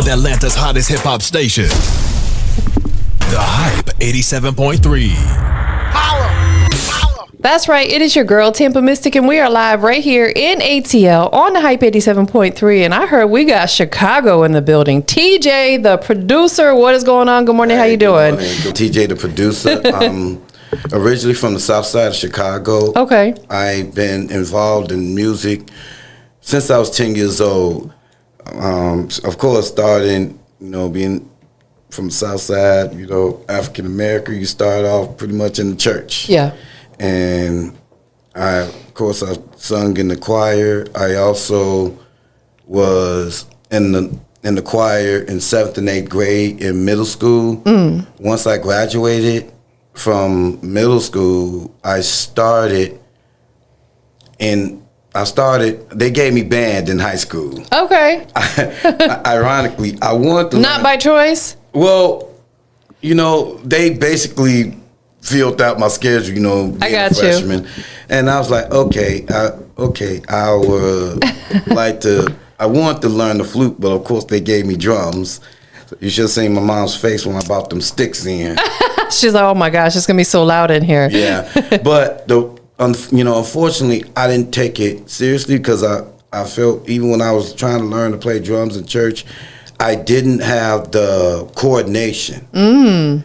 with Atlanta's hottest hip-hop station. The Hype 87.3. That's right. It is your girl, TampaMystic, and we are live right here in ATL on the Hype 87.3. And I heard we got Chicago in the building. TJ, the producer, what is going on? Good morning. How you doing? TJ, the producer. Originally from the south side of Chicago. Okay. I've been involved in music since I was 10 years old. Of course, starting, being from the south side, African American, you start off pretty much in the church. Yeah. And I sung in the choir. I also was in the choir in 7th and 8th grade in middle school. Once I graduated from middle school, they gave me band in high school. Okay. Ironically, I wanted to Not by choice? Well, they basically filled out my schedule, being a freshman. And I was like, okay, I would I wanted to learn the flute, but of course they gave me drums. You should have seen my mom's face when I brought them sticks in. She's like, oh my gosh, it's going to be so loud in here. Yeah. But, unfortunately, I didn't take it seriously because I felt even when I was trying to learn to play drums in church, I didn't have the coordination, and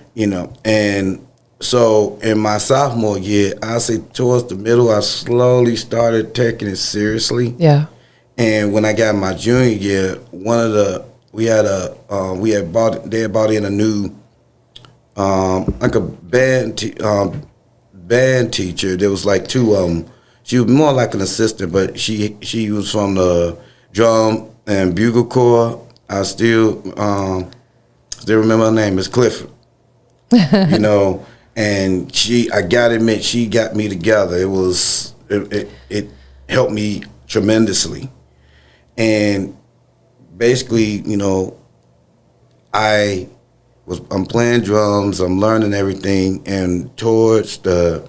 so in my sophomore year, I say towards the middle, I slowly started taking it seriously. Yeah. And when I got my junior year, they had brought in a new like a band teacher. There was like two of them. She was more like an assistant, but she was from the drum and bugle corps. I still remember her name is Clifford. And I gotta admit, she got me together. It helped me tremendously. And basically, I'm playing drums, I'm learning everything, and towards the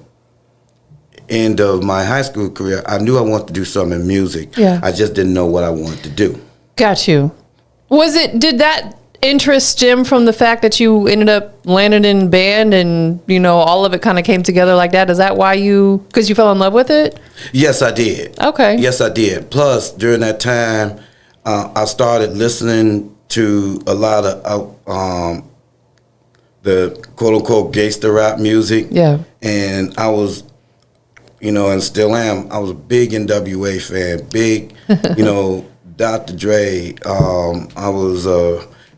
end of my high school career, I knew I wanted to do something in music. Yeah. I just didn't know what I wanted to do. Got you. Did that interest stem from the fact that you ended up landing in band and, all of it kind of came together like that? Is that why because you fell in love with it? Yes, I did. Okay. Yes, I did. Plus, during that time, I started listening to a lot of the quote-unquote gangster rap music. Yeah. And I was, and still am, I was a big NWA fan, big, Dr. Dre. I was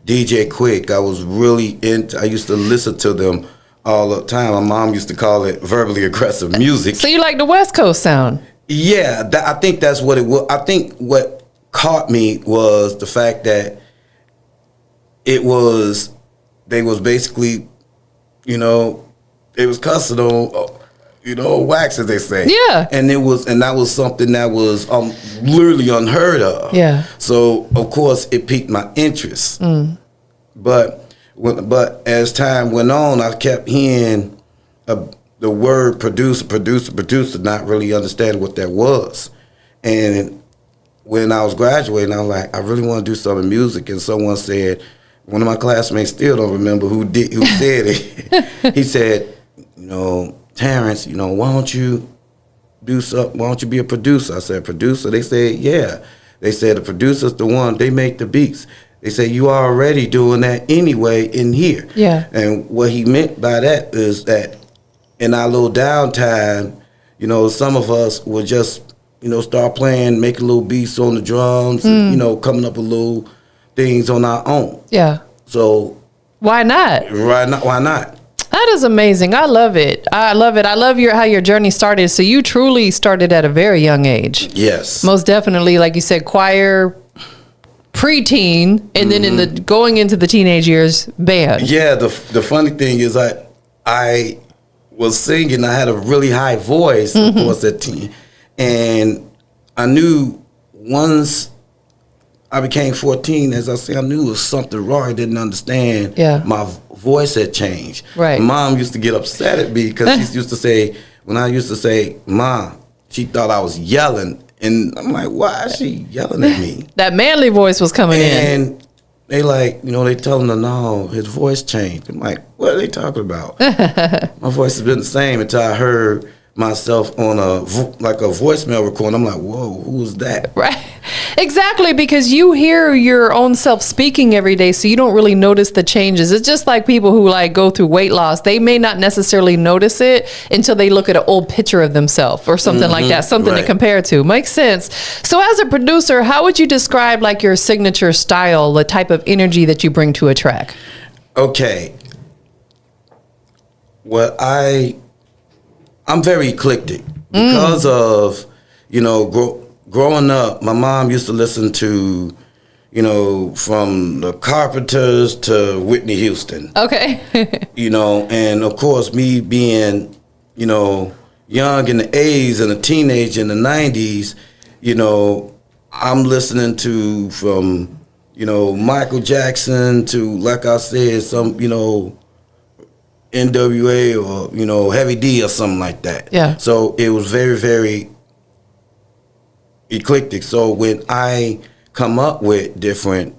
DJ Quick. I was really I used to listen to them all the time. My mom used to call it verbally aggressive music. So you like the West Coast sound? Yeah, I think that's what it was. I think what caught me was the fact that they was basically, it was cussing on, wax, as they say. Yeah. And that was something that was literally unheard of. Yeah. So of course it piqued my interest. But as time went on, I kept hearing the word producer, not really understanding what that was. And when I was graduating, I was like, I really want to do some music. And someone said, one of my classmates, still don't remember who said it. He said, Terrence, why don't you do something? Why don't you be a producer? I said, producer? They said, yeah. They said, the producer's the one, they make the beats. They say, you are already doing that anyway in here. Yeah. And what he meant by that is that in our little downtime, some of us would just, start playing, making little beats on the drums, and, coming up with little things on our own. Yeah. So. Why not? Why not? That is amazing. I love it. I love how your journey started. So you truly started at a very young age. Yes. Most definitely, like you said, choir, preteen, and then going into the teenage years, band. Yeah. The funny thing is, I was singing. I had a really high voice, of course, at teen, and I knew once I became 14, as I say, I knew it was something wrong. I didn't understand. Yeah. My voice had changed. Right. My mom used to get upset at me because she used to say, when I used to say, Mom, she thought I was yelling. And I'm like, why is she yelling at me? That manly voice was coming in. And they like, they tell him, no, his voice changed. I'm like, what are they talking about? My voice has been the same until I heard myself on a voicemail recording. I'm like, whoa, who was that? Right. Exactly, because you hear your own self speaking every day, so you don't really notice the changes. It's just like people who like go through weight loss. They may not necessarily notice it until they look at an old picture of themselves or something like that, something to compare to. Makes sense. So as a producer, how would you describe like your signature style, the type of energy that you bring to a track? Okay. Well, I'm very eclectic because of, growing up. My mom used to listen to, from the Carpenters to Whitney Houston. Okay. And of course, me being, young in the 80s and a teenager in the 90s, I'm listening to from, Michael Jackson to, like I said, some, NWA or, Heavy D or something like that. Yeah. So it was very, very eclectic. So when I come up with different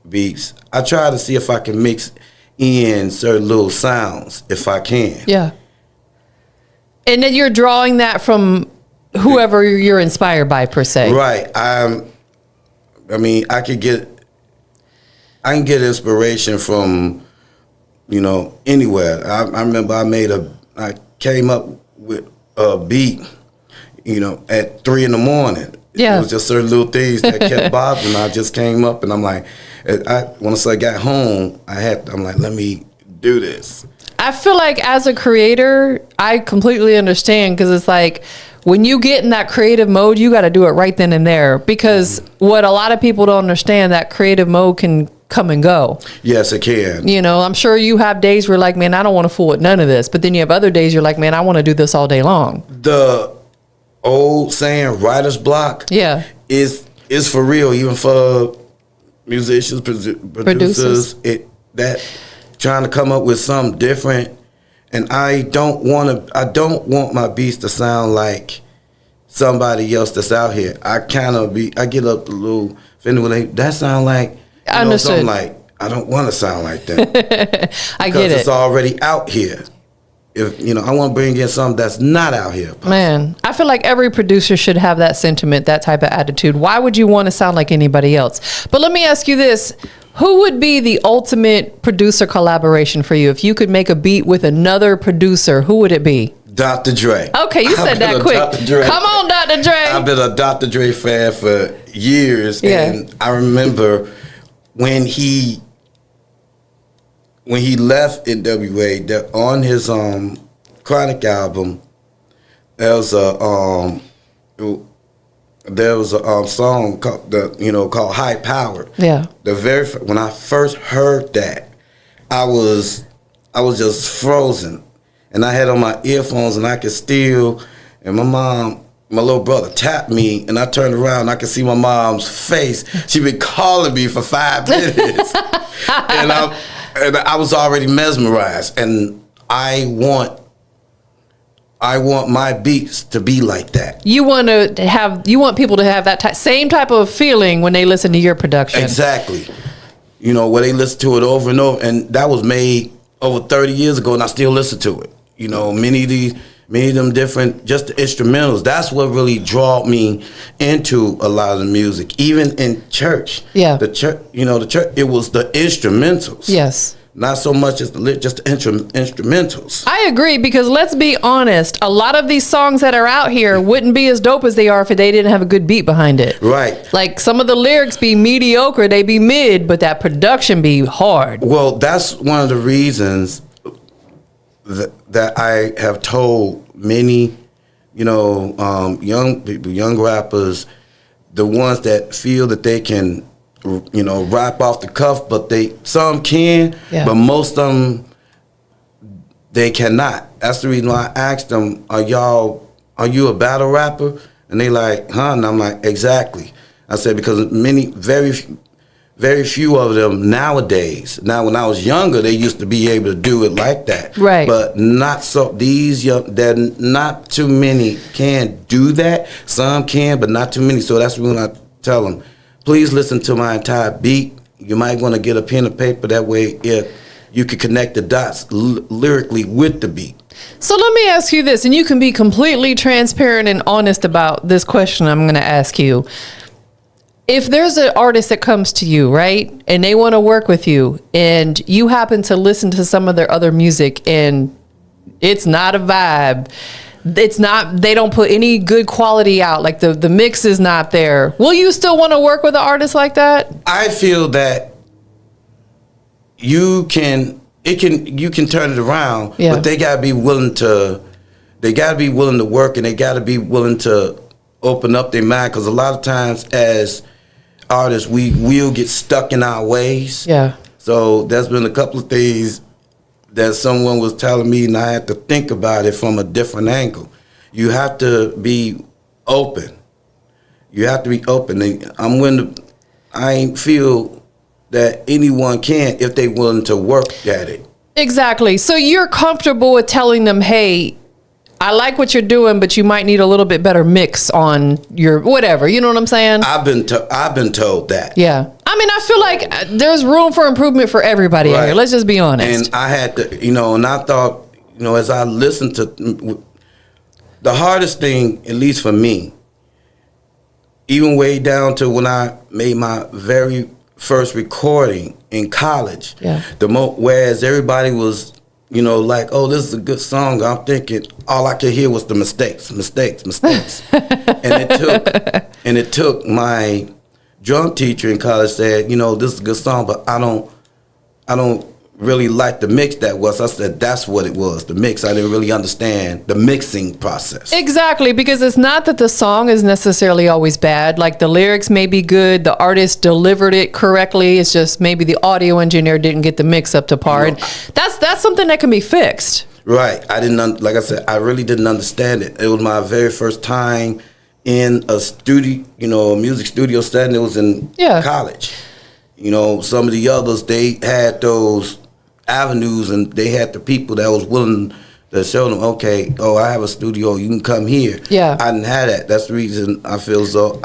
beats, I try to see if I can mix in certain little sounds, if I can. Yeah. And then you're drawing that from whoever you're inspired by, per se. Right. I can get inspiration from, anywhere. I remember I came up with a beat, at 3 a.m. Yeah. It was just certain little things that kept bothering. I just came up and I'm like, once I got home, I'm like, let me do this. I feel like as a creator, I completely understand, because it's like when you get in that creative mode, you got to do it right then and there, because what a lot of people don't understand, that creative mode can come and go. Yes, it can. I'm sure you have days where you're like, man, I don't want to fool with none of this. But then you have other days you're like, man, I want to do this all day long. The old saying, writer's block, is for real, even for musicians, producers. That trying to come up with something different, and I don't want my beats to sound like somebody else that's out here. I get up a little offended when that sound like, something like, I don't want to sound like that. I get it. Because it's already out here. If I want to bring in something that's not out here. Possibly. Man, I feel like every producer should have that sentiment, that type of attitude. Why would you want to sound like anybody else? But let me ask you this. Who would be the ultimate producer collaboration for you? If you could make a beat with another producer, who would it be? Dr. Dre. Okay, you said that quick. Come on, Dr. Dre. I've been a Dr. Dre fan for years, and I remember when he left NWA, that on his Chronic album, there was a song called High Power. Yeah. When I first heard that, I was just frozen, and I had on my earphones, and I could still. And my little brother tapped me, and I turned around, and I could see my mom's face. She been calling me for 5 minutes, and I was already mesmerized. And I want my beats to be like that. You want people to have that same type of feeling when they listen to your production. Exactly. Where they listen to it over and over, and that was made over 30 years ago, and I still listen to it. Many of them different, just the instrumentals. That's what really drew me into a lot of the music. Even in church. Yeah. The church, it was the instrumentals. Yes. Not so much as just the instrumentals. I agree, because let's be honest, a lot of these songs that are out here wouldn't be as dope as they are if they didn't have a good beat behind it. Right. Like some of the lyrics be mediocre, they be mid, but that production be hard. Well, that's one of the reasons that I have told many, young people, young rappers, the ones that feel that they can, rap off the cuff, but some can, but most of them, they cannot. That's the reason why I asked them, are you a battle rapper? And they like, huh? And I'm like, exactly. I said, because very few of them nowadays. Now, when I was younger, they used to be able to do it like that. Right. But not so. Not too many can do that. Some can, but not too many. So that's when I tell them, please listen to my entire beat you might want to get a pen and paper. That way, if you can connect the dots lyrically with the beat. So let me ask you this, and you can be completely transparent and honest about this question I'm going to ask you. If there's an artist that comes to you, right, and they want to work with you, and you happen to listen to some of their other music, and it's not a vibe, they don't put any good quality out, like the mix is not there, will you still want to work with an artist like that? I feel that you can turn it around, but they gotta be willing to work, and they gotta be willing to open up their mind, because a lot of times as artists we will get stuck in our ways. Yeah. So there's been a couple of things that someone was telling me, and I had to think about it from a different angle. You have to be open. And I feel that anyone can if they willing to work at it. Exactly. So you're comfortable with telling them, hey, I like what you're doing, but you might need a little bit better mix on your whatever. You know what I'm saying? I've been told that. Yeah. I mean, I feel like there's room for improvement for everybody out here. Let's just be honest. And I had to, and I thought, as I listened to, the hardest thing, at least for me, even way down to when I made my very first recording in college, whereas everybody was, like, oh, this is a good song, I'm thinking all I could hear was the mistakes. and it took my drum teacher in college said, this is a good song, but I don't really like the mix that was. I said that's what it was, the mix. I didn't really understand the mixing process. Exactly, because it's not that the song is necessarily always bad. Like the lyrics may be good, the artist delivered it correctly. It's just maybe the audio engineer didn't get the mix up to par. That's something that can be fixed. Right. Like I said, I really didn't understand it. It was my very first time in a studio, a music studio setting. It was in college. Some of the others, they had those avenues, and they had the people that was willing to show them, okay, I have a studio, you can come here. Yeah. I didn't have that. That's the reason I feel as though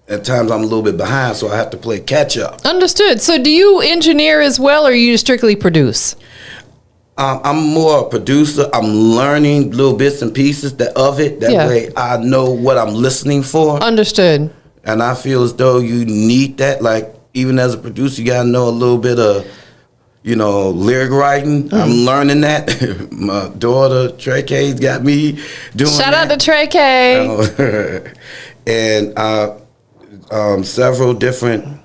at times I'm a little bit behind, so I have to play catch up. Understood. So do you engineer as well, or you strictly produce? I'm more a producer. I'm learning little bits and pieces of it. That way I know what I'm listening for. Understood. And I feel as though you need that. Like, even as a producer, you got to know a little bit of, lyric writing. I'm learning that. My daughter, Trey K's got me doing that. Shout out to Trey K. And several different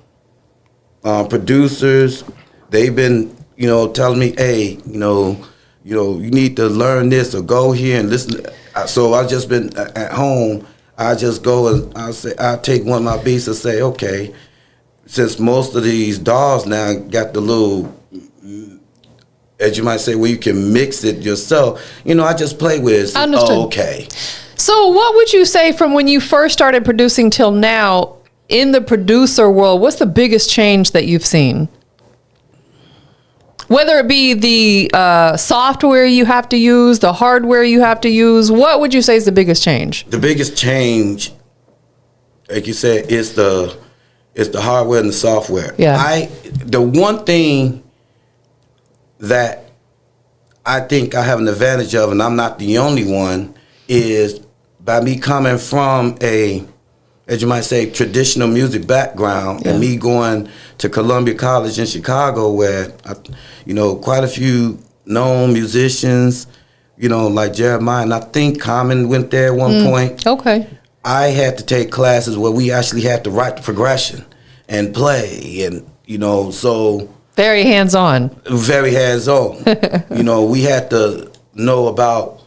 producers, they've been, telling me, hey, you need to learn this or go here and listen. So I've just been at home. I just go and I take one of my beats and say, okay, since most of these DAWs now got the little, as you might say, where you can mix it yourself, I just play with it. So, understood. Okay. So what would you say from when you first started producing till now in the producer world? What's the biggest change that you've seen? Whether it be the software you have to use, the hardware you have to use, what would you say is the biggest change? The biggest change, like you said, is the hardware and the software. Yeah. The one thing that I think I have an advantage of, and I'm not the only one, is by me coming from a, as you might say, traditional music background, and me going to Columbia College in Chicago, where quite a few known musicians, like Jeremiah, and I think Common went there at one point. Okay. I had to take classes where we actually had to write the progression and play, and so very hands-on. Very hands-on. We had to know about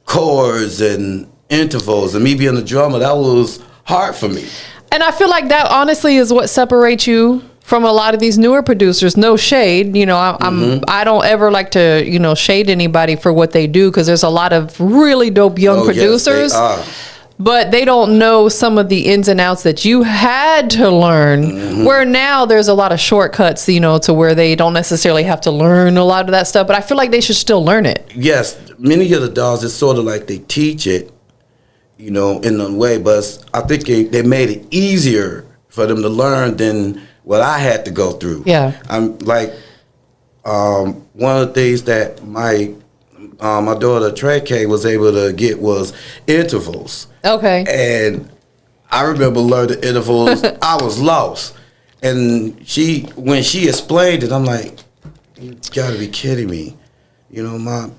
chords and intervals, and me being a drummer, that was hard for me. And I feel like that honestly is what separates you from a lot of these newer producers. No shade, I don't ever like to, shade anybody for what they do, because there's a lot of really dope young producers. Yes, but they don't know some of the ins and outs that you had to learn, where now there's a lot of shortcuts, to where they don't necessarily have to learn a lot of that stuff, but I feel like they should still learn it. Yes, many of the DAWs, it's sort of like they teach it, in a way, but I think they made it easier for them to learn than what I had to go through. Yeah. I'm like, one of the things that my daughter Trey K was able to get was intervals. Okay. And I remember learning intervals. I was lost. And when she explained it, I'm like, you gotta be kidding me. You know, my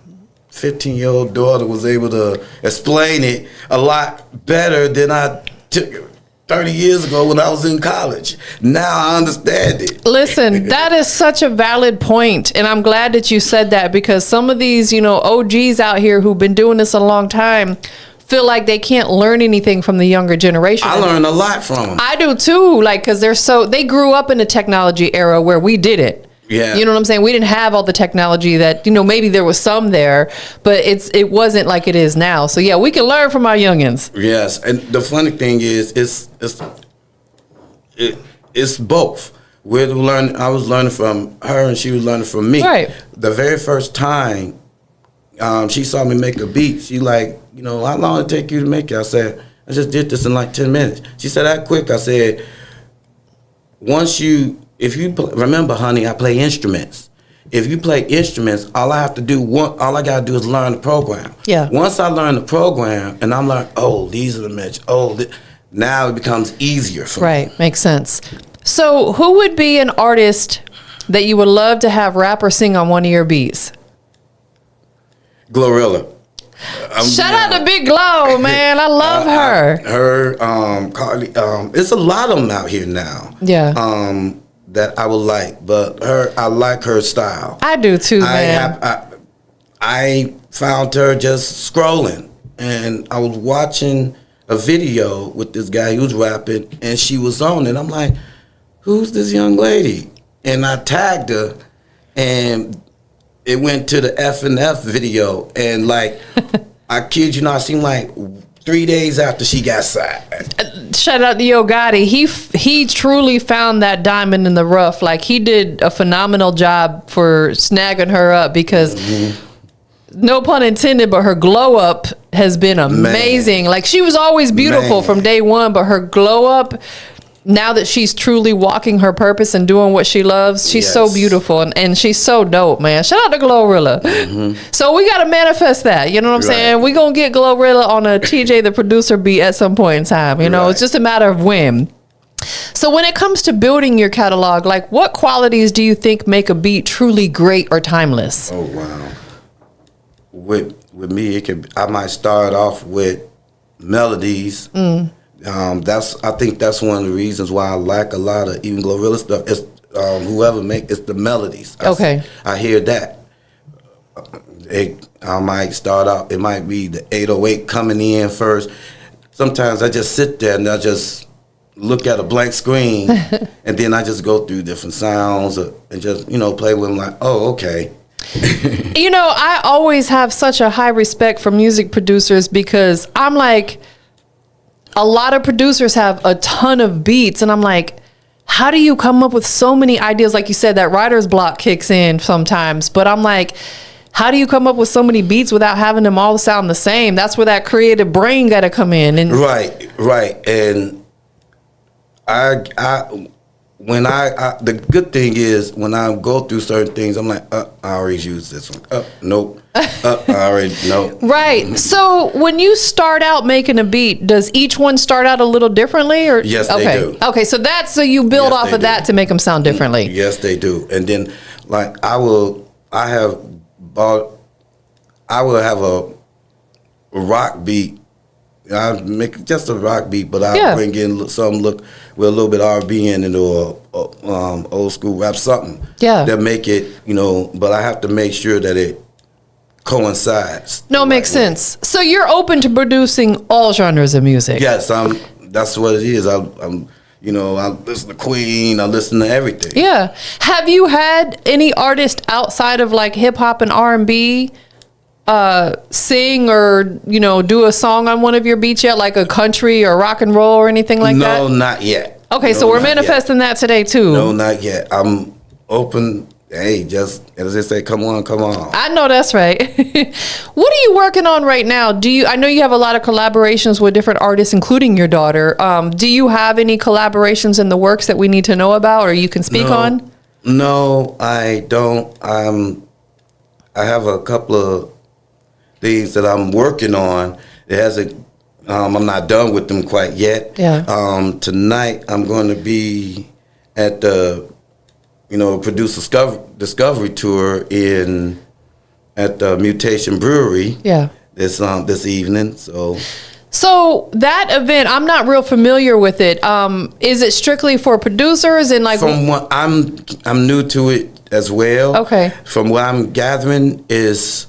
15-year-old daughter was able to explain it a lot better than I took 30 years ago when I was in college. Now I understand it. Listen, that is such a valid point, and I'm glad that you said that, because some of these, OGs out here who've been doing this a long time feel like they can't learn anything from the younger generation. I learned a lot from them. I do too, because they grew up in a technology era where we did it. Yeah. You know what I'm saying? We didn't have all the technology that, maybe there was some there, but it wasn't like it is now. So yeah, we can learn from our youngins. Yes, and the funny thing is, it's both. I was learning from her, and she was learning from me. Right. The very first time she saw me make a beat, she like, how long did it take you to make it? I said, I just did this in like 10 minutes. She said, that quick? I said, remember, honey, I play instruments. If you play instruments, all I gotta do is learn the program. Yeah. Once I learn the program, and I'm like, oh, these are the mentions. Now it becomes easier for me. Right, makes sense. So, who would be an artist that you would love to have rap or sing on one of your beats? Glorilla. Shout out to Big Glow, man. I love her. Carly. It's a lot of them out here now. Yeah. That I would like, but I like her style. I do too, man. I found her just scrolling, and I was watching a video with this guy. He was rapping, and she was on it. I'm like, who's this young lady? And I tagged her, and it went to the F&F video, and like, I kid you not, it seemed like 3 days after she got signed. Shout out to Yo Gotti. He truly found that diamond in the rough. Like, he did a phenomenal job for snagging her up, because no pun intended, but her glow up has been amazing. Man. Like, she was always beautiful from day one, but her glow up, now that she's truly walking her purpose and doing what she loves, she's so beautiful, and she's so dope, man. Shout out to Glorilla. So we got to manifest that, you know what I'm saying? We going to get Glorilla on a TJ the Producer beat at some point in time, it's just a matter of when. So when it comes to building your catalog, like, what qualities do you think make a beat truly great or timeless? Oh, wow. With me, I might start off with melodies. I think that's one of the reasons why I like a lot of even Glorilla stuff. It's it's the melodies. I hear that. I might start out. It might be the 808 coming in first. Sometimes I just sit there and I just look at a blank screen, and then I just go through different sounds and just play with them. Like, oh, okay. I always have such a high respect for music producers, because I'm like, a lot of producers have a ton of beats, and I'm like, how do you come up with so many ideas? Like you said, that writer's block kicks in sometimes, but I'm like, how do you come up with so many beats without having them all sound the same? That's where that creative brain got to come in. And right. And the good thing is, when I go through certain things, I'm like, I already used this one. Nope. I already, nope. Right. So when you start out making a beat, does each one start out a little differly? Or yes, they do. Okay, so you build off of that to make them sound differently. Yes, they do. And then, like, I will have a rock beat. I make just a rock beat, but I bring in some with a little bit of R&B in it, or old school rap, something. Yeah. That make it, but I have to make sure that it coincides. No, makes sense. So you're open to producing all genres of music. Yes, that's what it is. I listen to Queen, I listen to everything. Yeah. Have you had any artist outside of like hip hop and R&B sing or do a song on one of your beats yet, like a country or rock and roll or anything like that? No, not yet. Okay, so we're manifesting that today too. No, not yet. I'm open. hey, just as they say, come on. I know that's right. What are you working on right now? I know you have a lot of collaborations with different artists, including your daughter. Do you have any collaborations in the works that we need to know about or you can speak on? No, I don't. I have a couple of things that I'm working on. It hasn't. I'm not done with them quite yet. Yeah. Tonight I'm going to be at the, producer discovery tour at the Mutation Brewery. Yeah. This evening. So that event, I'm not real familiar with it. Is it strictly for producers and like? From what I'm new to it as well. Okay. From what I'm gathering, is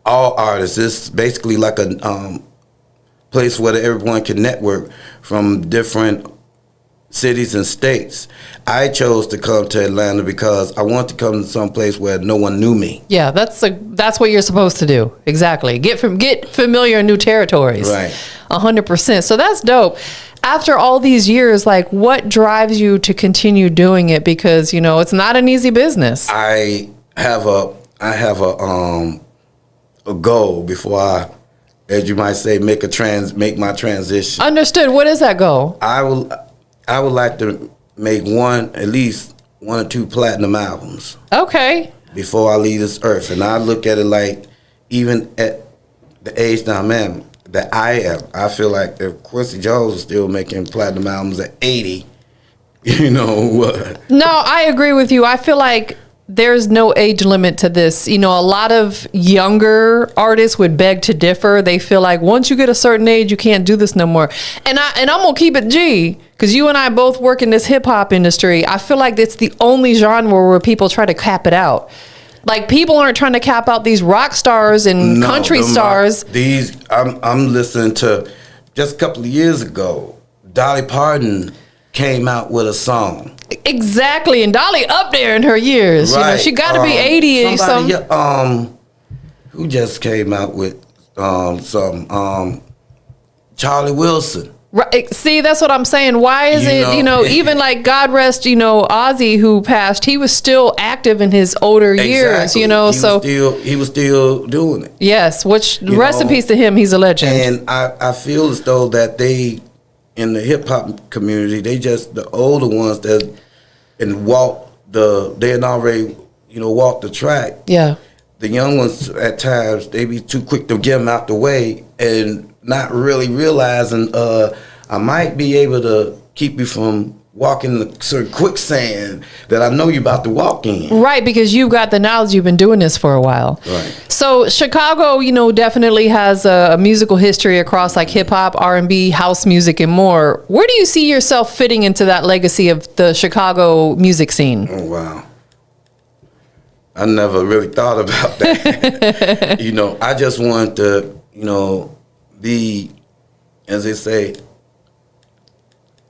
all artists. It's basically like a place where everyone can network from different cities and states. I chose to come to Atlanta because I want to come to some place where no one knew me. Yeah, that's what you're supposed to do. Exactly. Get familiar in new territories. Right. 100%. So that's dope. After all these years, like what drives you to continue doing it? Because, it's not an easy business. I have a goal before I, as you might say, make my transition. Understood. What is that goal? I would like to make at least one or two platinum albums. Okay. Before I leave this earth. And I look at it like, even at the age that I am, I feel like if Quincy Jones is still making platinum albums at 80, what? No, I agree with you. I feel like there's no age limit to this. A lot of younger artists would beg to differ. They feel like once you get a certain age, you can't do this no more. And I'm gonna keep it G, because you and I both work in this hip hop industry. I feel like it's the only genre where people try to cap it out. Like people aren't trying to cap out these rock stars and country stars. I'm listening to just a couple of years ago, Dolly Parton came out with a song. Exactly, and Dolly up there in her years. Right. She got to be 80 and something. Who just came out with Charlie Wilson. Right. See, that's what I'm saying. Why is even like God rest, Ozzy who passed, he was still active in his older years, he was still doing it. Yes, which rest in peace to him, he's a legend. And I feel as though that they, in the hip hop community, they just the older ones that they had already walked the track. Yeah. The young ones at times they be too quick to get them out the way and not really realizing I might be able to keep you from walking the certain quicksand that I know you're about to walk in. Right, because you've got the knowledge, you've been doing this for a while. Right. So Chicago, definitely has a musical history across like hip hop, R&B, house music, and more. Where do you see yourself fitting into that legacy of the Chicago music scene? Oh, wow. I never really thought about that. I just wanted to, be, as they say,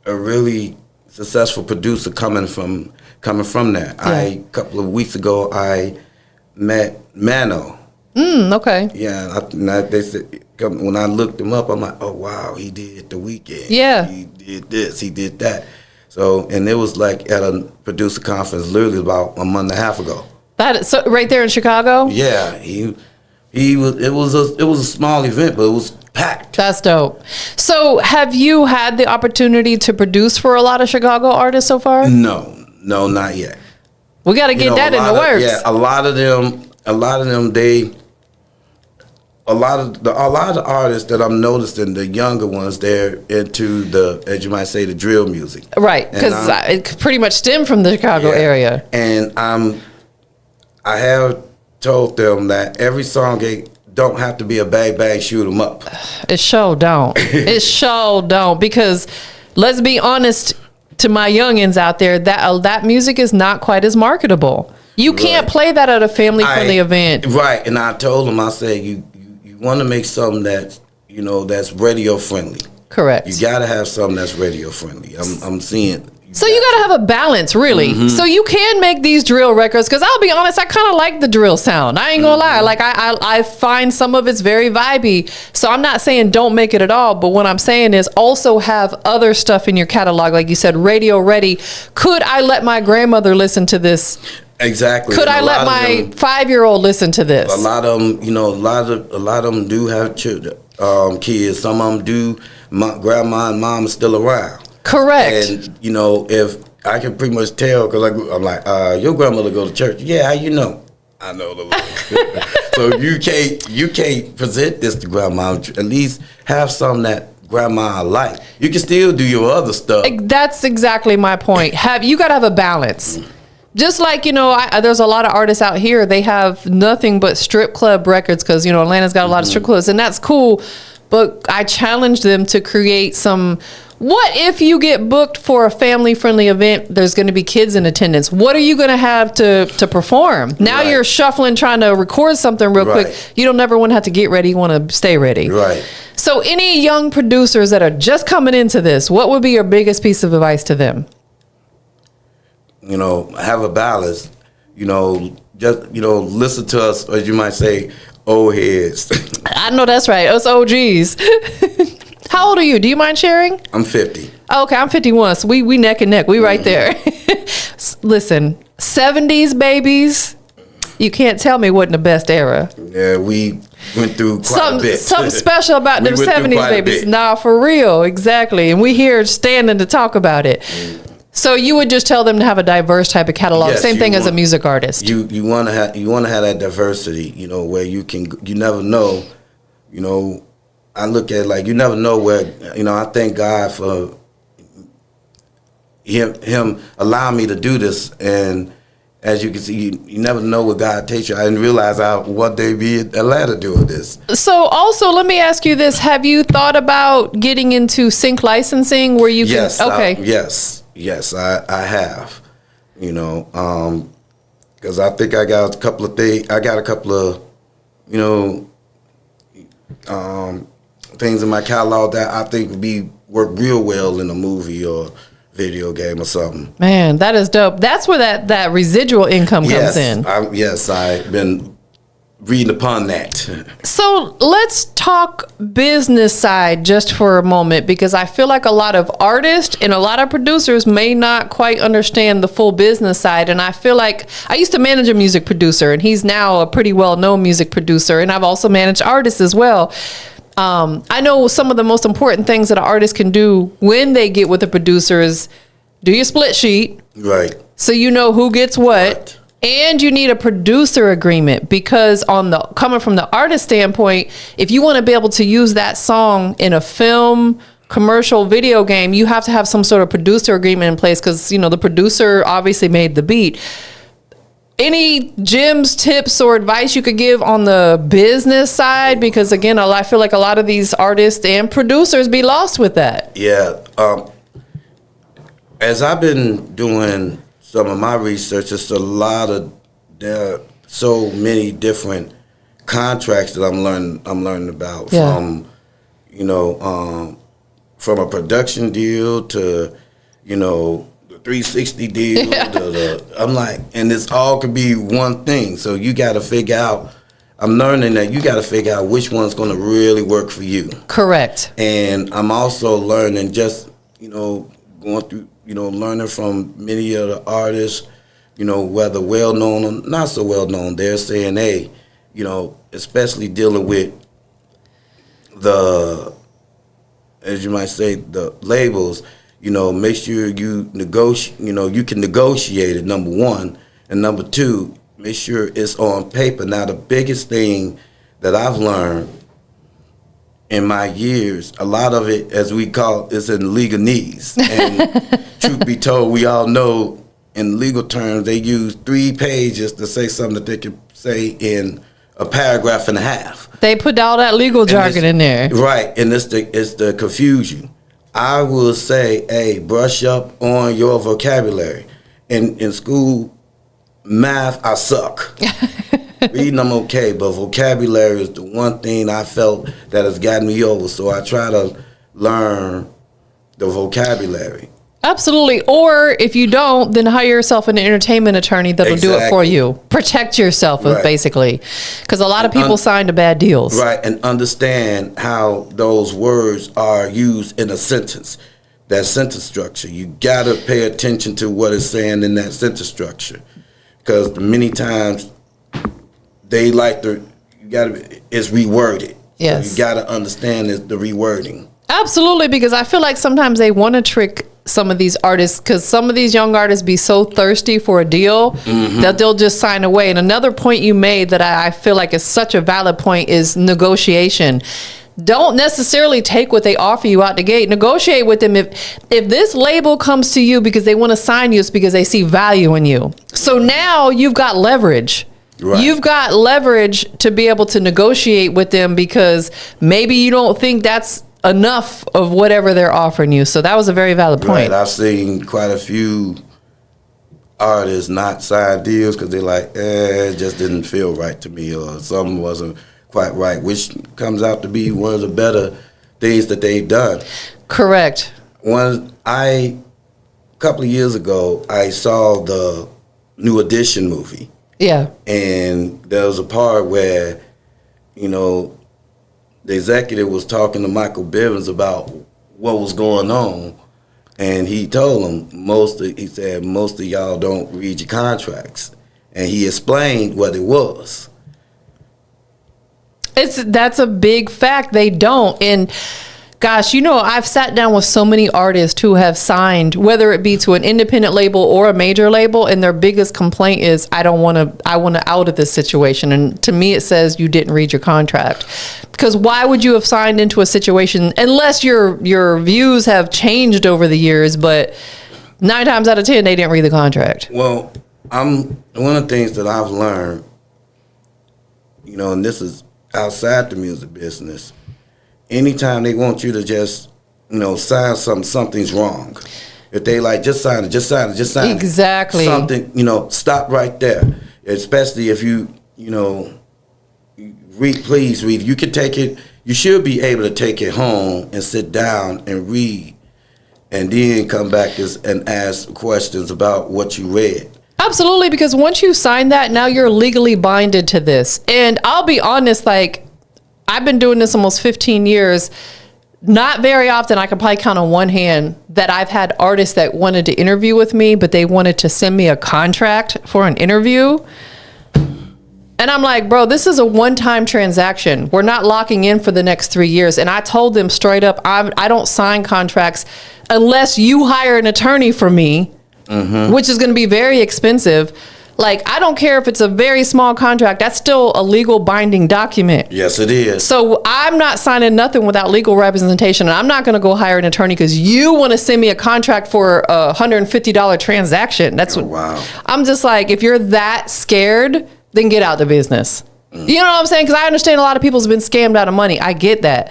a really successful producer coming from that. Yeah. A couple of weeks ago, I met Mano. Okay. Yeah, they said when I looked him up, I'm like, oh wow, he did The Weeknd. Yeah, he did this, he did that. So, and it was like at a producer conference, literally about a month and a half ago. So right there in Chicago. Yeah, he was. It was a small event, but it was packed. That's dope. So, have you had the opportunity to produce for a lot of Chicago artists so far? No, not yet. We got to get that in the works. Yeah, a lot of them. A lot of the artists that I'm noticing, the younger ones, they're into the, as you might say, the drill music. Right, because it pretty much stemmed from the Chicago area. And I have told them that every song don't have to be a bang bang shoot 'em up. It sure don't. It sure don't, because let's be honest to my youngins out there, that music is not quite as marketable. You can't play that at a family friendly event. Right, and I told them, I said, you want to make something that's that's radio friendly. Correct. You got to have something that's radio friendly. I'm seeing. So you got to have a balance, really. Mm-hmm. So you can make these drill records, because I'll be honest, I kind of like the drill sound. I ain't gonna lie. Like I find some of it's very vibey. So I'm not saying don't make it at all, but what I'm saying is also have other stuff in your catalog, like you said, radio ready. Could I let my grandmother listen to this Exactly. Could I let my 5-year-old listen to this? A lot of them, a lot of them do have children, kids. Some of them do. My grandma and mom are still around. Correct. And if I can pretty much tell, because I'm like, your grandmother go to church. Yeah, how you know? I know the Lord. So you can't present this to grandma. At least have some that grandma like. You can still do your other stuff. That's exactly my point. You got to have a balance. Just like, there's a lot of artists out here, they have nothing but strip club records because, Atlanta's got a lot of strip clubs, and that's cool. But I challenge them to create what if you get booked for a family-friendly event, there's going to be kids in attendance. What are you going to have to perform? Now you're shuffling, trying to record something real quick. You don't never want to have to get ready. You want to stay ready. Right. So any young producers that are just coming into this, what would be your biggest piece of advice to them? Have a balance. Just, listen to us, as you might say, old heads. I know that's right. Us OGs. How old are you? Do you mind sharing? I'm 50. Okay, I'm 51. So we neck and neck. We right there. Listen, 70s babies, you can't tell me wasn't the best era. Yeah, we went through quite a bit. Something special about them 70s babies. Nah, for real. Exactly. And we here standing to talk about it. So you would just tell them to have a diverse type of catalog. Yes, same thing as a music artist. You want to have that diversity, where you never know, I look at it like you never know where, I thank God for him allowing me to do this. And as you can see, you never know what God takes you. I didn't realize I would one day be in Atlanta doing this. So also, let me ask you this. Have you thought about getting into sync licensing where you can? Yes. Okay. Yes, I have, because I think I got a couple of things. I got a couple of, things in my catalog that I think would work real well in a movie or video game or something. Man, that is dope. That's where that residual income comes in. I've been reading upon that. So let's talk business side just for a moment, because I feel like a lot of artists and a lot of producers may not quite understand the full business side. And I feel like I used to manage a music producer, and he's now a pretty well-known music producer. And I've also managed artists as well. I know some of the most important things that an artist can do when they get with a producer is do your split sheet. Right. So you know who gets what. Right. And you need a producer agreement, because coming from the artist standpoint, if you want to be able to use that song in a film, commercial, video game, you have to have some sort of producer agreement in place, because the producer obviously made the beat. Any gems, tips, or advice you could give on the business side? Because again, I feel like a lot of these artists and producers be lost with that. Yeah. As I've been doing some of my research, there are so many different contracts that I'm learning about, from a production deal to, the 360 deal. I'm like, and this all could be one thing. So you got to figure out, I'm learning that you got to figure out which one's going to really work for you. Correct. And I'm also learning just, going through, learning from many of the artists, whether well-known or not so well-known, they're saying, hey, especially dealing with as you might say, the labels, make sure you negotiate, you can negotiate it, number one. And number two, make sure it's on paper. Now, the biggest thing that I've learned in my years, a lot of it, as we call it, is in legalese. And truth be told, we all know in legal terms, they use 3 pages to say something that they can say in a paragraph and a half. They put all that legal jargon in there. Right, and it's to confuse you. I will say, hey, brush up on your vocabulary. In school, math, I suck. Reading, I'm okay, but vocabulary is the one thing I felt that has gotten me over. So I try to learn the vocabulary. Absolutely. Or if you don't, then hire yourself an entertainment attorney that'll do it for you. Protect yourself, basically. Because a lot of people signed to bad deals. Right, and understand how those words are used in a sentence. That sentence structure. You got to pay attention to what it's saying in that sentence structure. because many times they like it's reworded. Yes. So you got to understand the rewording. Absolutely, because I feel like sometimes they want to trick some of these artists, because some of these young artists be so thirsty for a deal that they'll just sign away. And another point you made that I feel like is such a valid point is negotiation. Don't necessarily take what they offer you out the gate. Negotiate with them. If this label comes to you because they want to sign you, it's because they see value in you. So now you've got leverage. Right. You've got leverage to be able to negotiate with them, because maybe you don't think that's enough of whatever they're offering you. So that was a very valid point. Right. I've seen quite a few artists not sign deals because they're like, it just didn't feel right to me, or something wasn't quite right, which comes out to be one of the better things that they've done. Correct. A couple of years ago, I saw the New Edition movie. Yeah. And there was a part where, the executive was talking to Michael Bivins about what was going on, and he told him most of y'all don't read your contracts, and he explained what it was. That's a big fact. They don't. And gosh, I've sat down with so many artists who have signed, whether it be to an independent label or a major label, and their biggest complaint is, I want to out of this situation. And to me, it says you didn't read your contract. Because why would you have signed into a situation, unless your views have changed over the years, but 9 times out of 10, they didn't read the contract. Well, one of the things that I've learned, and this is outside the music business, anytime they want you to just, sign something's wrong. If they like, just sign it. Exactly. Something, stop right there. Especially if you, please read. You can take it, you should be able to take it home and sit down and read, and then come back and ask questions about what you read. Absolutely, because once you sign that, now you're legally binded to this. And I'll be honest, I've been doing this almost 15 years. Not very often, I can probably count on one hand, that I've had artists that wanted to interview with me, but they wanted to send me a contract for an interview. And I'm like, bro, this is a one-time transaction. We're not locking in for the next 3 years. And I told them straight up, I don't sign contracts unless you hire an attorney for me, which is going to be very expensive. I don't care if it's a very small contract. That's still a legal binding document. Yes, it is. So I'm not signing nothing without legal representation. And I'm not going to go hire an attorney because you want to send me a contract for a $150 transaction. That's what. Wow. I'm just like, if you're that scared, then get out the business. You know what I'm saying? Because I understand a lot of people's been scammed out of money. I get that.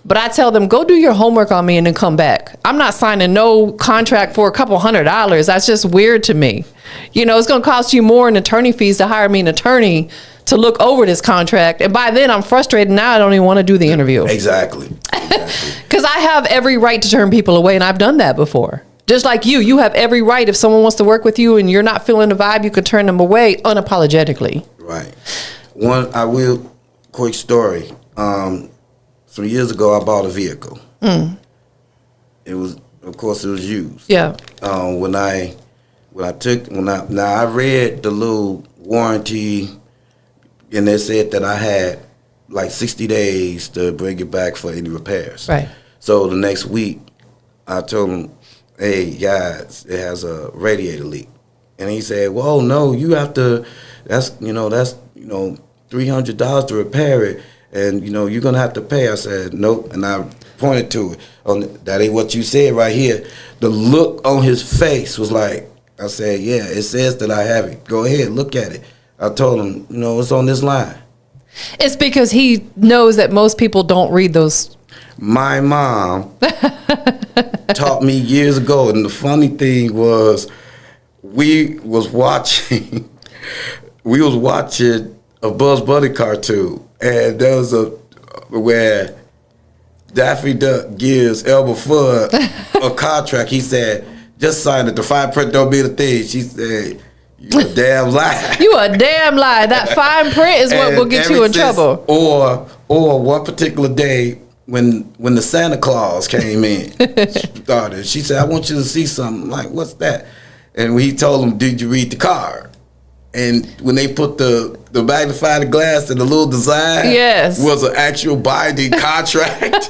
But I tell them, go do your homework on me and then come back. I'm not signing no contract for a couple $100. That's just weird to me. It's going to cost you more in attorney fees to hire me an attorney to look over this contract. And by then I'm frustrated. Now I don't even want to do the interview. Exactly. Because I have every right to turn people away, and I've done that before. Just like you have every right. If someone wants to work with you and you're not feeling the vibe, you could turn them away unapologetically. Right. Quick story. Some years ago, I bought a vehicle. It was, of course, it was used. Yeah. I read the little warranty, and they said that I had 60 days to bring it back for any repairs. Right. So the next week, I told him, hey, guys, it has a radiator leak. And he said, well, no, you have to, that's $300 to repair it. And, you're going to have to pay. I said, nope. And I pointed to it. That ain't what you said right here. The look on his face was like, I said, yeah, it says that I have it. Go ahead, look at it. I told him, it's on this line. It's because he knows that most people don't read those. My mom taught me years ago. And the funny thing was, we was watching a Bugs Bunny cartoon. And there was where Daffy Duck gives Elmer Fudd a contract. He said, just sign it. The fine print don't be the thing. She said, you a damn lie. You a damn lie. That fine print is what will get you in trouble. Or one particular day when the Santa Claus came in, she said, I want you to see something. I'm like, what's that? And he told him, did you read the card? and when they put the magnified glass and the little design, was an actual binding contract.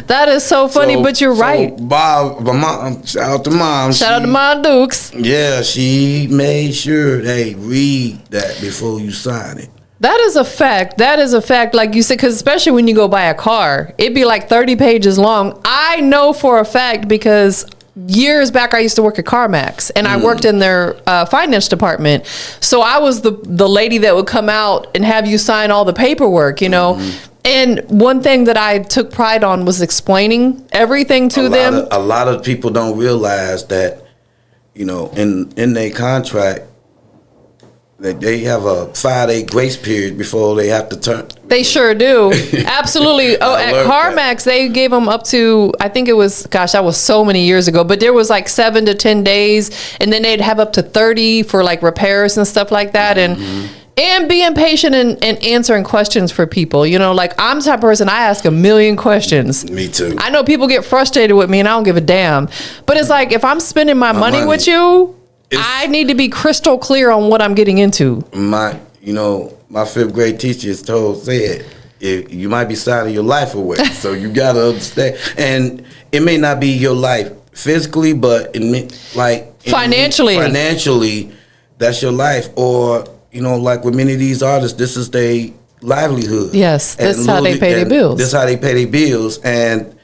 That is so funny, but you're right. Bob, my mom, shout out to mom. Shout out to Mom Dukes. Yeah, she made sure they read that before you sign it. That is a fact. That is a fact. Like you said, because especially when you go buy a car, it'd be like 30 pages long. I know for a fact because years back I used to work at CarMax, and I worked in their finance department. So I was the lady that would come out and have you sign all the paperwork, you know. And one thing that I took pride on was explaining everything to them. A lot of people don't realize that, you know, in their contract, that they have a 5-day grace period before they have to turn. They sure do. Absolutely. Oh, at CarMax, they gave them up to, I think it was, gosh, that was so many years ago, but there was like 7 to 10 days, and then they'd have up to 30 for like repairs and stuff like that. And being patient and answering questions for people. You know, like I'm the type of person, I ask a million questions. Me too. I know people get frustrated with me and I don't give a damn. But it's like, if I'm spending my money with you, I need to be crystal clear on what I'm getting into. My 5th grade teacher said, you might be signing your life away. So you got to understand. And it may not be your life physically, but financially, that's your life. Or, you know, like with many of these artists, this is their livelihood. Yes, that's how they pay their bills. That's how they pay their bills. And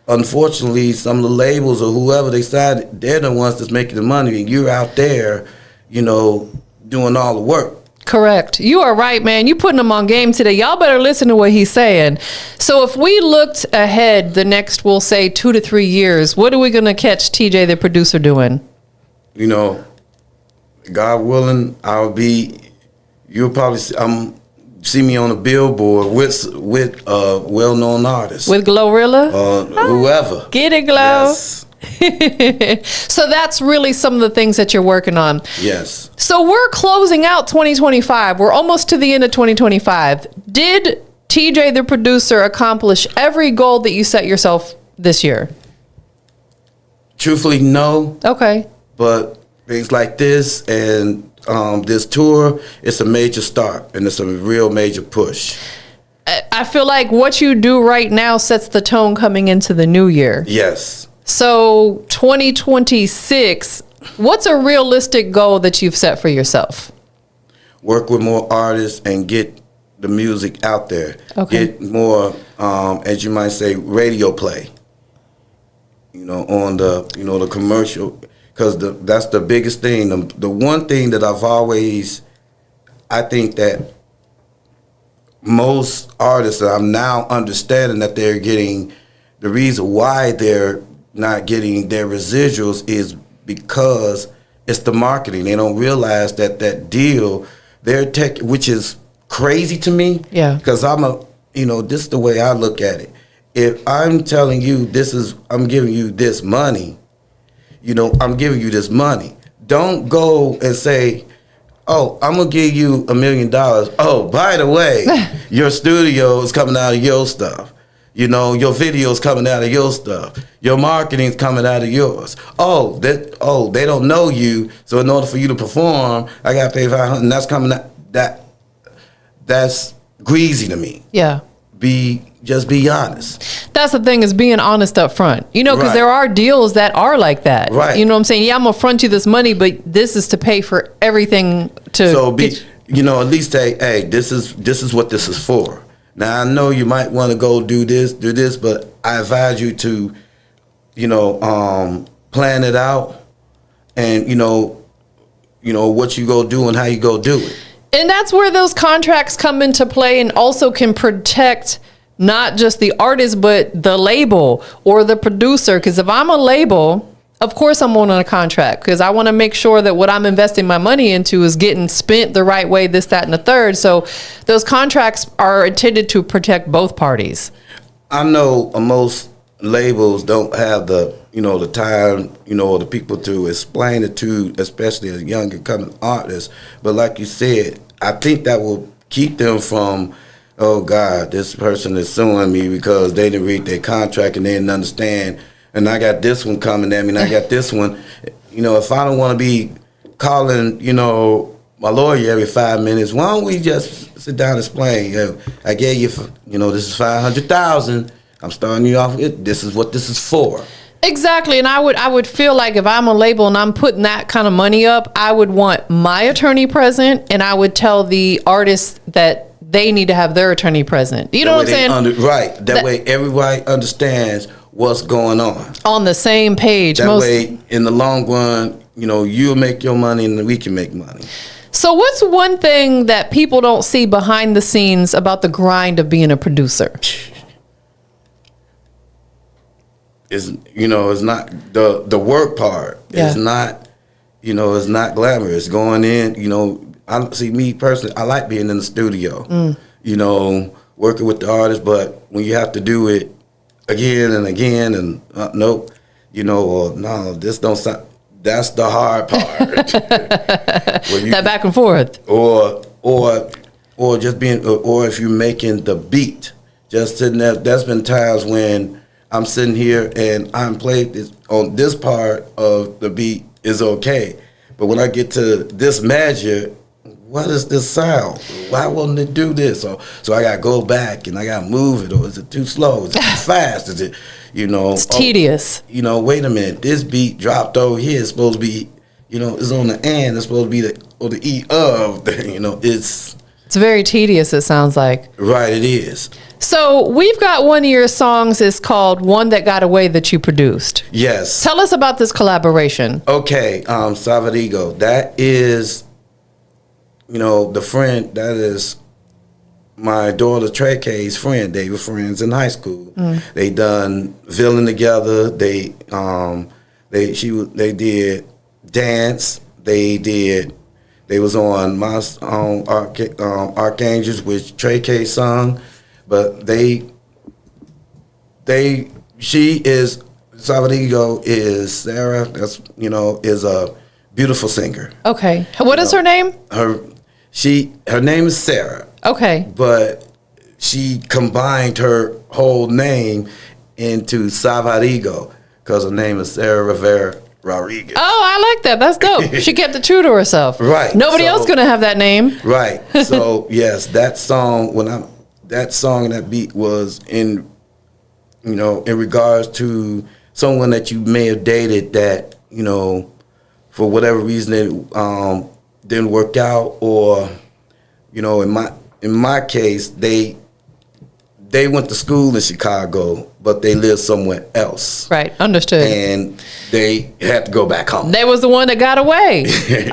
unfortunately, some of the labels or whoever they decide, they're the ones that's making the money, and you're out there, you know, doing all the work. Correct. You are right, man. You putting them on game today. Y'all better listen to what he's saying. So if we looked ahead the next, we'll say 2 to 3 years, what are we going to catch TJ, the producer, doing? You know, God willing, you'll probably see me on a billboard with well-known artists. With Glorilla? Whoever. Get it, Glow. Yes. So that's really some of the things that you're working on. Yes. So we're closing out 2025. We're almost to the end of 2025. Did TJ, the producer, accomplish every goal that you set yourself this year? Truthfully, no. Okay. But things like this and this tour, it's a major start, and it's a real major push. I feel like what you do right now sets the tone coming into the new year. Yes. So 2026, what's a realistic goal that you've set for yourself? Work with more artists and get the music out there. Okay. Get more, as you might say, radio play. You know, on the commercial, because that's the biggest thing. The one thing that I think that most artists, that I'm now understanding that they're getting, the reason why they're not getting their residuals is because it's the marketing. They don't realize that deal, their tech, which is crazy to me. Yeah. Because this is the way I look at it. If I'm telling you I'm giving you this money, I'm giving you this money. Don't go and say, oh, I'm going to give you $1 million. Oh, by the way, your studio is coming out of your stuff. You know, your video's coming out of your stuff. Your marketing's coming out of yours. Oh, they don't know you, so in order for you to perform, I got to pay $500, and that's coming out. That's greasy to me. Yeah. Just be honest. That's the thing, is being honest up front. You know, because there are deals that are like that. Right. You know what I'm saying? Yeah, I'm going to front you this money, but this is to pay for everything to... So, at least say, hey, this is what this is for. Now, I know you might want to go do this, but I advise you to, plan it out and, what you go do and how you go do it. And that's where those contracts come into play, and also can protect not just the artist, but the label or the producer. Because if I'm a label, of course I'm on a contract, because I want to make sure that what I'm investing my money into is getting spent the right way, this, that, and the third. So those contracts are intended to protect both parties. I know most labels don't have the time, or the people to explain it to, especially a younger coming artist. But like you said, I think that will keep them from, oh God, this person is suing me because they didn't read their contract and they didn't understand. And I got this one coming at me, and I got this one. If I don't want to be calling, my lawyer every 5 minutes. Why don't we just sit down and explain? I gave you, this is $500,000. I'm starting you off with this is what this is for. Exactly, and I would feel like if I'm a label and I'm putting that kind of money up, I would want my attorney present, and I would tell the artists that they need to have their attorney present. You know what I'm saying? Right. That way everybody understands what's going on the same page. That way, in the long run, you'll make your money and we can make money. So what's one thing that people don't see behind the scenes about the grind of being a producer? It's not the work part. Yeah. It's not, it's not glamorous. Going in, I see me personally, I like being in the studio, working with the artist, but when you have to do it again and again and nope, no, this don't sound, that's the hard part. That back and forth. Or just being, or if you're making the beat, just sitting there, that's been times when I'm sitting here and I'm playing this on this part of the beat is okay, but when I get to this measure, what is this sound? Why won't it do this? So I got to go back and I got to move it, or is it too slow? Is it too fast? Is it, It's tedious. Wait a minute, this beat dropped over here. It's supposed to be, it's on the end. It's supposed to be the E of, it's very tedious, it sounds like. Right, it is. So we've got one of your songs is called One That Got Away that you produced. Yes. Tell us about this collaboration. Okay, Salvador, that is, the friend, that is my daughter Trey K's friend. They were friends in high school. They done villain together. They did dance. They was on my Archangels, which Trey K sung. But she is, Salvador is Sarah, that's, is a beautiful singer. Okay. What is her name? Her name is Sarah. Okay. But she combined her whole name into Salvador because her name is Sarah Rivera Rodriguez. Oh, I like that. That's dope. She kept it true to herself. Right. Nobody else gonna have that name. Right. So yes, that song and that beat was in regards to someone that you may have dated that, for whatever reason it didn't work out, or, in my case, they went to school in Chicago, but they lived somewhere else. Right, understood. And they had to go back home. They was the one that got away.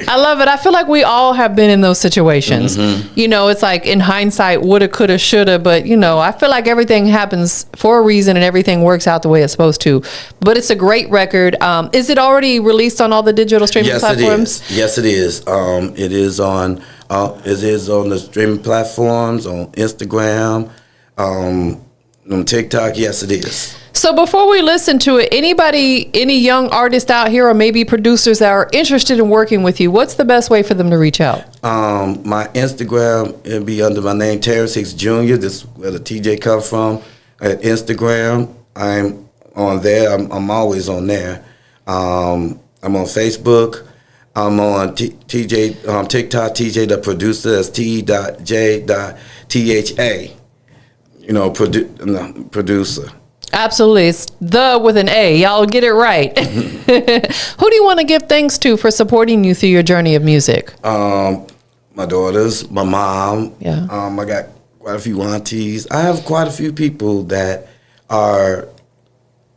I love it. I feel like we all have been in those situations. It's like in hindsight, woulda, coulda, shoulda, but I feel like everything happens for a reason and everything works out the way it's supposed to. But it's a great record. Is it already released on all the digital streaming platforms? Yes, it is. It is on the streaming platforms, on Instagram, on TikTok. Yes, it is. So before we listen to it, any young artists out here or maybe producers that are interested in working with you, what's the best way for them to reach out? My Instagram, it'll be under my name, Terrence Hicks Jr. This is where the TJ come from. At Instagram, I'm on there. I'm always on there. I'm on Facebook. I'm on TikTok, TJ the producer. That's T.J.THA. Producer. Absolutely. It's the with an A. Y'all get it right. Who do you want to give thanks to for supporting you through your journey of music? My daughters, my mom. Yeah. I got quite a few aunties. I have quite a few people that are,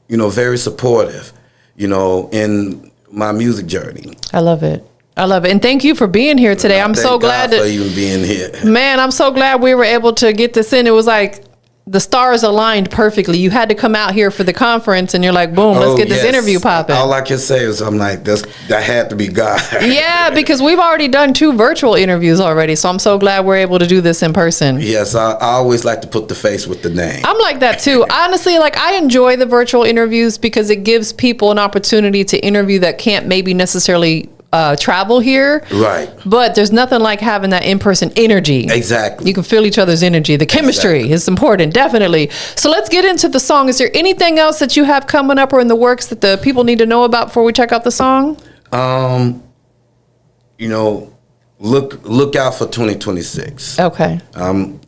very supportive, in my music journey. I love it. And thank you for being here today. I'm so glad for even being here. Man, I'm so glad we were able to get this in. It was like the stars aligned perfectly. You had to come out here for the conference and you're like, boom, let's get this interview popping. All I can say is I'm like, that had to be God. Yeah, because we've already done 2 virtual interviews already. So I'm so glad we're able to do this in person. Yes, I always like to put the face with the name. I'm like that too. Honestly, I enjoy the virtual interviews because it gives people an opportunity to interview that can't maybe necessarily travel here. Right. But there's nothing like having that in-person energy. Exactly. You can feel each other's energy. The chemistry is important, definitely. So let's get into the song. Is there anything else that you have coming up or in the works that the people need to know about before we check out the song? look out for 2026. Okay.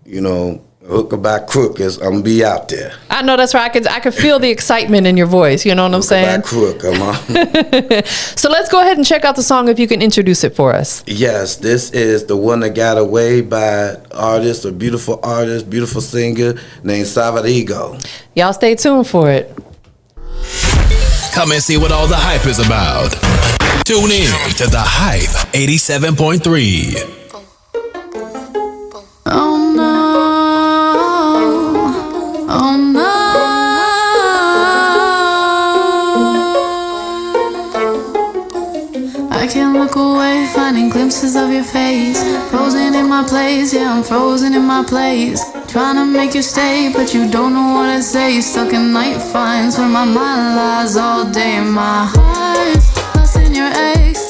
You know, hook or by crook is I'm gonna be out there. I know that's right. I could feel the excitement in your voice. You know what I'm saying? Hook or by crook, So let's go ahead and check out the song if you can introduce it for us. Yes, this is The One That Got Away by a beautiful singer named Savarigo. Y'all stay tuned for it. Come and see what all the hype is about. Tune in to The Hype 87.3. Oh no, oh no. I can't look away, finding glimpses of your face. Frozen in my place, yeah, I'm frozen in my place. Trying to make you stay, but you don't know what to say. Stuck in night finds where my mind lies all day. My heart's lost in your eggs.